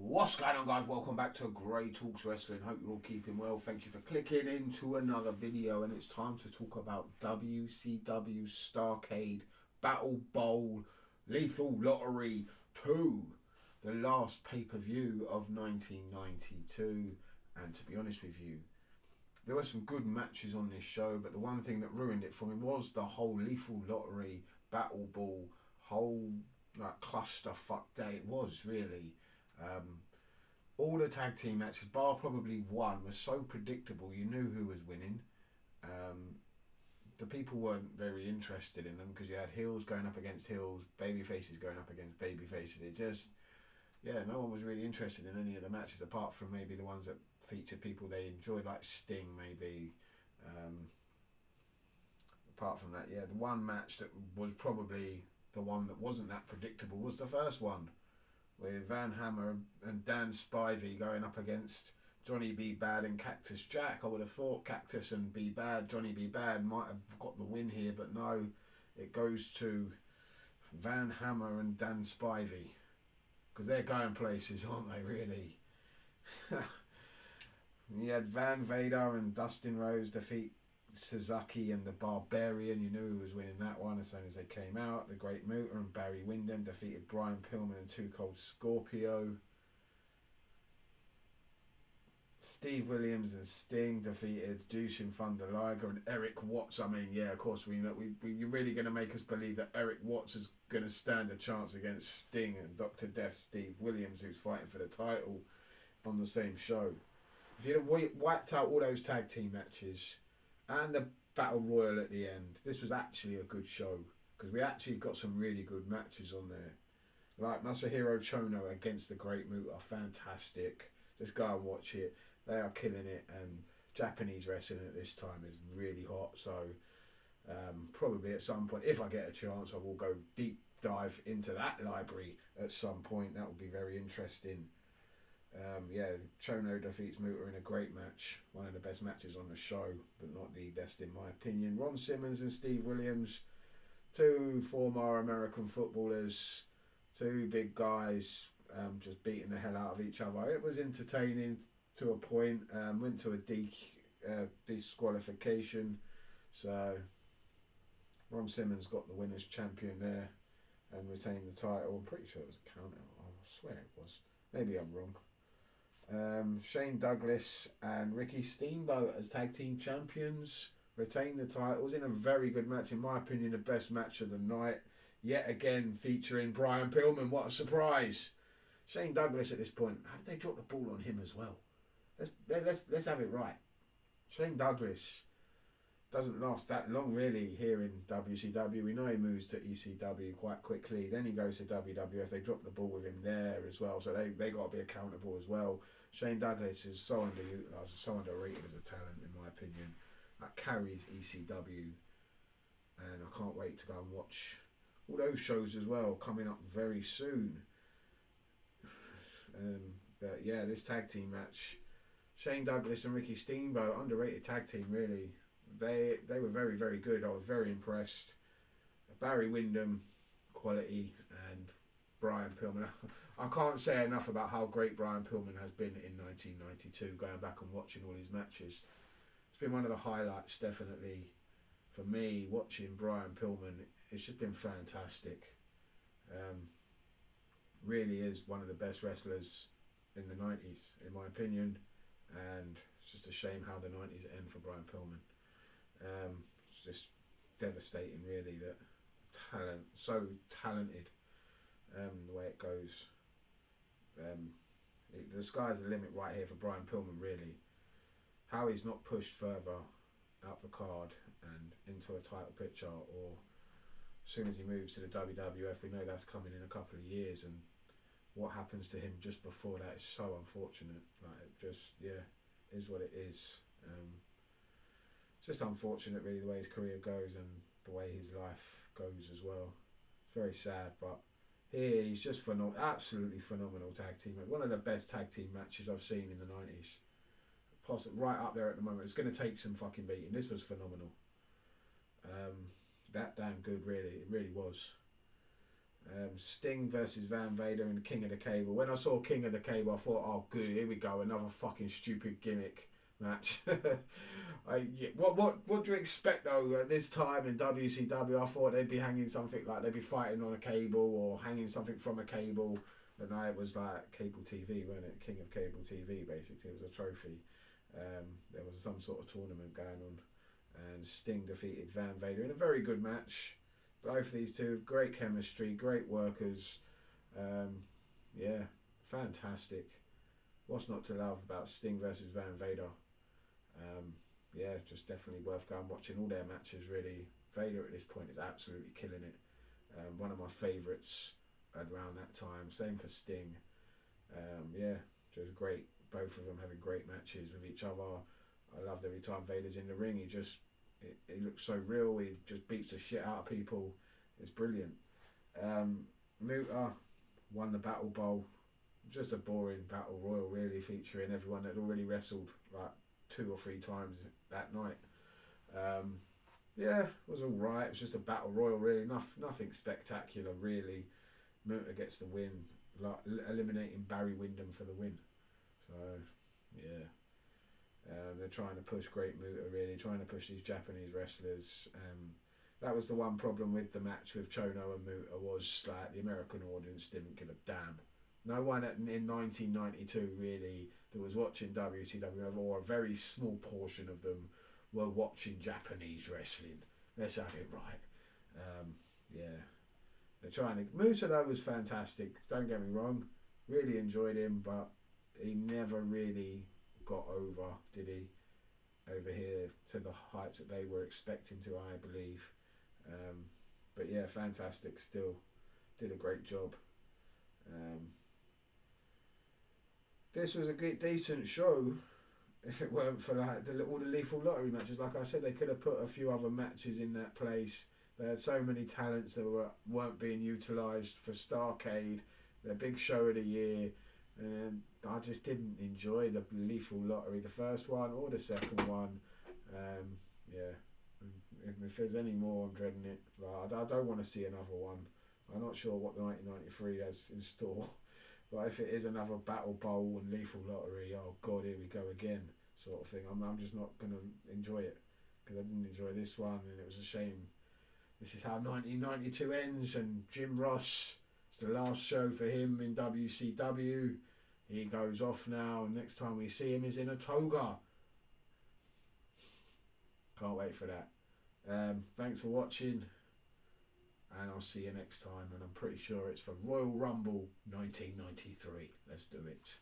What's going on, guys? Welcome back to Grey Talks Wrestling. Hope you're all keeping well. Thank you for clicking into another video, and it's time to talk about WCW Starrcade Battlebowl Lethal Lottery 2, the last pay-per-view of 1992. And to be honest with you, there were some good matches on this show, but the one thing that ruined it for me was the whole Lethal Lottery Battlebowl whole clusterfuck day it was, really. All the tag team matches, bar probably one, was so predictable. You knew who was winning. The people weren't very interested in them because you had heels going up against heels, baby faces going up against baby faces. It just, no one was really interested in any of the matches apart from maybe the ones that featured people they enjoyed, like Sting maybe. Apart from that, the one match that was probably the one that wasn't that predictable was the first one, with Van Hammer and Dan Spivey going up against Johnny B. Bad and Cactus Jack. I would have thought Cactus and B. Bad, Johnny B. Bad might have got the win here, but no, it goes to Van Hammer and Dan Spivey, because they're going places, aren't they, really? You had Vader and Dustin Rhodes defeat Suzuki and the Barbarian. You knew who was winning that one as soon as they came out. The Great Muta and Barry Windham defeated Brian Pillman and Too Cold Scorpio. Steve Williams and Sting defeated Jushin Thunder Liger and Eric Watts. I mean, of course we know. You're really going to make us believe that Eric Watts is going to stand a chance against Sting and Dr. Death Steve Williams, who's fighting for the title on the same show. If you'd have wiped out all those tag team matches and the Battle Royal at the end, this was actually a good show, because we actually got some really good matches on there. Like Masahiro Chono against the Great Muta, fantastic. Just go and watch it. They are killing it, and Japanese wrestling at this time is really hot. So probably at some point, if I get a chance, I will go deep dive into that library at some point. That will be very interesting. Chono defeats Muta in a great match, one of the best matches on the show, but not the best in my opinion. Ron Simmons and Steve Williams, two former American footballers, two big guys, just beating the hell out of each other. It was entertaining to a point. Went to a disqualification, so Ron Simmons got the winners champion there and retained the title. I'm pretty sure it was a count out. I swear it was. Maybe I'm wrong. Shane Douglas and Ricky Steamboat as tag team champions retained the titles in a very good match, in my opinion the best match of the night, yet again featuring Brian Pillman. What a surprise. Shane Douglas at this point, how did they drop the ball on him as well? Let's have it right. Shane Douglas doesn't last that long really here in WCW. We know he moves to ECW quite quickly. Then he goes to WWF. They drop the ball with him there as well. So they got to be accountable as well. Shane Douglas is so underutilized, so underrated as a talent in my opinion. That carries ECW. And I can't wait to go and watch all those shows as well, coming up very soon. But this tag team match, Shane Douglas and Ricky Steamboat, underrated tag team really. They were very, very good. I was very impressed. Barry Windham, quality, and Brian Pillman. I can't say enough about how great Brian Pillman has been in 1992, going back and watching all his matches. It's been one of the highlights, definitely, for me, watching Brian Pillman. It's just been fantastic. Really is one of the best wrestlers in the 90s, in my opinion. And it's just a shame how the 90s end for Brian Pillman. It's just devastating really, that talent, so talented, the way it goes. The sky's the limit right here for Brian Pillman really. How he's not pushed further out the card and into a title picture, or as soon as he moves to the WWF, we know that's coming in a couple of years, and what happens to him just before that is so unfortunate. Like, it just, is what it is. It's just unfortunate really, the way his career goes and the way his life goes as well. It's very sad, but here he's just absolutely phenomenal tag team. One of the best tag team matches I've seen in the 90s. Possibly right up there at the moment. It's going to take some fucking beating. This was phenomenal. That damn good really. It really was. Sting versus Van Vader and King of the Cable. When I saw King of the Cable, I thought, oh, good, here we go, another fucking stupid gimmick match. What do you expect though at this time in WCW? I thought they'd be hanging something like they'd be fighting on a cable or hanging something from a cable, but no, it was like cable TV, wasn't it? King of Cable TV, basically. It was a trophy. There was some sort of tournament going on, and Sting defeated Van Vader in a very good match. Both of these two, great chemistry, great workers. Yeah, fantastic. What's not to love about Sting versus Van Vader? Yeah, just definitely worth going watching all their matches, really. Vader at this point is absolutely killing it. One of my favourites around that time. Same for Sting. Yeah, just great. Both of them having great matches with each other. I loved every time Vader's in the ring. He looks so real. He just beats the shit out of people. It's brilliant. Muta won the Battle Bowl. Just a boring battle royal, really, featuring everyone that had already wrestled like 2 or 3 times that night. Yeah, it was all right. It was just a battle royal, really. Nothing spectacular, really. Muta gets the win, eliminating Barry Windham for the win. So, yeah. They're trying to push Great Muta, really, trying to push these Japanese wrestlers. That was the one problem with the match with Chono and Muta, was like the American audience didn't give a damn. No one in 1992 really that was watching WCW, or a very small portion of them, were watching Japanese wrestling. Let's have it right. Yeah, they're trying to. Muta though was fantastic. Don't get me wrong, really enjoyed him, but he never really got over, did he? Over here to the heights that they were expecting to, I believe. But yeah, fantastic. Still, did a great job. This was a good, decent show. If it weren't for like all the Lethal Lottery matches, like I said, they could have put a few other matches in that place. They had so many talents that weren't being utilised for Starrcade, their big show of the year, and I just didn't enjoy the Lethal Lottery, the first one or the second one. Yeah, if there's any more, I'm dreading it. Like, I don't want to see another one. I'm not sure what 1993 has in store. But if it is another Battle Bowl and Lethal Lottery, oh God, here we go again, sort of thing. I'm just not going to enjoy it, because I didn't enjoy this one, and it was a shame. This is how 1992 ends, and Jim Ross, it's the last show for him in WCW. He goes off now, and next time we see him is in a toga. Can't wait for that. Thanks for watching. And I'll see you next time, and I'm pretty sure it's for Royal Rumble 1993. Let's do it.